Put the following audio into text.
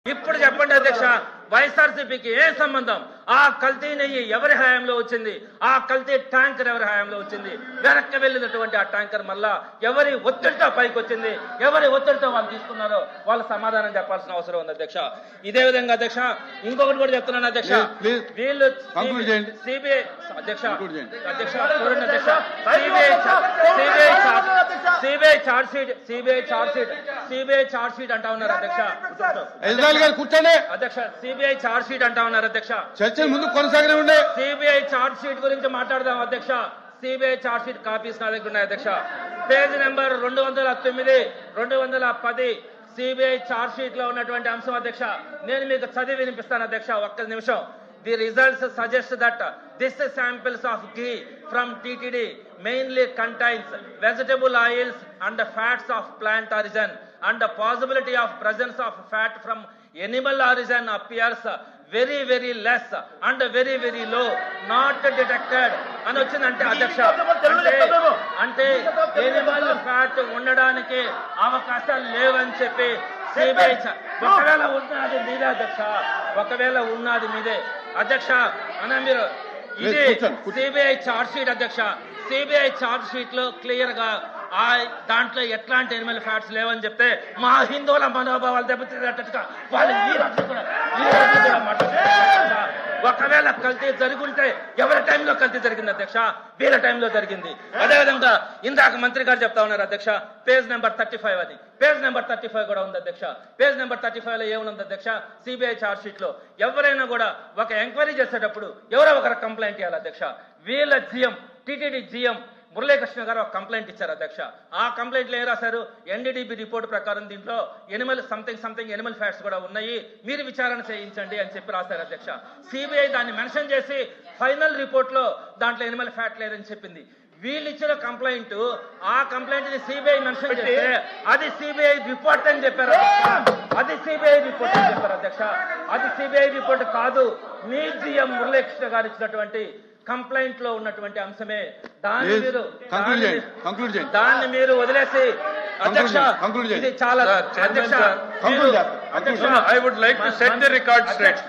ఇప్పుడు చెప్పండి అధ్యక్ష, వైఎస్ఆర్సీపీకి ఏ సంబంధం? ఆ కల్తీ నెయ్యి ఎవరి హయాంలో వచ్చింది? ఆ కల్తీ ట్యాంకర్ ఎవరి హయాంలో వచ్చింది? వెనక్కి వెళ్ళినటువంటి ఆ ట్యాంకర్ మళ్ళా ఎవరి ఒత్తిడితో పైకి వచ్చింది? ఎవరి ఒత్తిడితో వాళ్ళు తీసుకున్నారో వాళ్ళు సమాధానం చెప్పాల్సిన అవసరం ఉంది అధ్యక్ష. ఇదే విధంగా అధ్యక్ష ఇంకొకటి కూడా చెప్తున్నాను అధ్యక్ష, వీళ్ళు సిబిఐ అధ్యక్ష అధ్యక్ష చూడండి అధ్యక్ష, సిబిఐ చార్జ్ షీట్ అంటా ఉన్నారు అధ్యక్ష. కూర్చోండి అధ్యక్ష, సిబిఐ చార్జ్ షీట్ అంటా ఉన్నారు అధ్యక్ష. చర్చలు ముందు కొనసాగనే ఉండే. సిబిఐ చార్జ్ షీట్ గురించి మాట్లాడదాం అధ్యక్ష. సిబిఐ చార్జ్ షీట్ కాపీస్ నా దగ్గర ఉన్నాయి అధ్యక్ష. Page number 209, 210 CBI charge sheet లో ఉన్నటువంటి అంశం అధ్యక్ష. నేను మీకు చదివి వినిపిస్తాను అధ్యక్ష, ఒక్క నిమిషం. The results suggest that this samples of ghee from TTD mainly contains vegetable oils and fats of plant origin, and the possibility of presence of fat from animal origin appears very less and very low, not detected అని వచ్చిందంటే అధ్యక్ష, అంటే Animal fat ఉండడానికి అవకాశాలు లేవని చెప్పి CBI ఒకవేళ ఉన్నది మీదే అధ్యక్ష, ఒకవేళ ఉన్నది మీదే అధ్యక్ష. అన్న మీరు ఇది సిబిఐ చార్జ్ షీట్ అధ్యక్ష. సిబిఐ చార్జ్ షీట్ లో క్లియర్ గా దాంట్లో ఎట్లాంటి ఎనిమల్ ఫ్యాట్స్ లేవని చెప్తే మా హిందువుల మనోభావాలు దెబ్బతిన్నట్టుగా వాళ్ళు ఈ రోజు కూడా ఒకవేళ కల్తీ జరుగుంటే ఎవరి టైంలో కల్తీ జరిగింది అధ్యక్ష? వీళ్ళ టైంలో జరిగింది. అదేవిధంగా ఇందాక మంత్రి గారు చెప్తా ఉన్నారు అధ్యక్ష, పేజ్ నెంబర్ 35 అని. పేజ్ నెంబర్ 35 కూడా ఉంది అధ్యక్ష. పేజ్ నెంబర్ 35 లో ఏముంది అధ్యక్ష? సిబిఐ చార్జ్ షీట్ లో ఎవరైనా కూడా ఒక ఎంక్వైరీ చేసేటప్పుడు ఎవరో ఒకరు కంప్లైంట్ ఇవ్వాలి అధ్యక్ష. వీళ్ళ జిఎం టిటిడి జిఎం మురళీకృష్ణ గారు ఒక కంప్లైంట్ ఇచ్చారు అధ్యక్ష. ఆ కంప్లైంట్ లో ఏం రాశారు? ఎన్డీడీబీ రిపోర్ట్ ప్రకారం దీంట్లో ఎనిమల్ సంథింగ్ ఎనిమల్ ఫ్యాట్స్ కూడా ఉన్నాయి, మీరు విచారణ చేయించండి అని చెప్పి రాశారు అధ్యక్ష. సిబిఐ దాన్ని మెన్షన్ చేసి ఫైనల్ రిపోర్ట్ లో దాంట్లో ఎనిమల్ ఫ్యాట్ లేదని చెప్పింది. వీళ్ళు ఇచ్చిన కంప్లైంట్, ఆ కంప్లైంట్ ని సిబిఐ మెన్షన్ చేస్తే అది సిబిఐ రిపోర్ట్ అని చెప్పారు. అది సిబిఐ రిపోర్ట్ అని చెప్పారు అధ్యక్ష. అది సిబిఐ రిపోర్ట్ కాదు, మీ జిఎం మురళీకృష్ణ గారు ఇచ్చినటువంటి కంప్లైంట్ లో ఉన్నటువంటి అంశమే. దాన్ని మీరు వదిలేసి అధ్యక్ష ఇది చాలా అధ్యక్ష. I would like to set the record straight.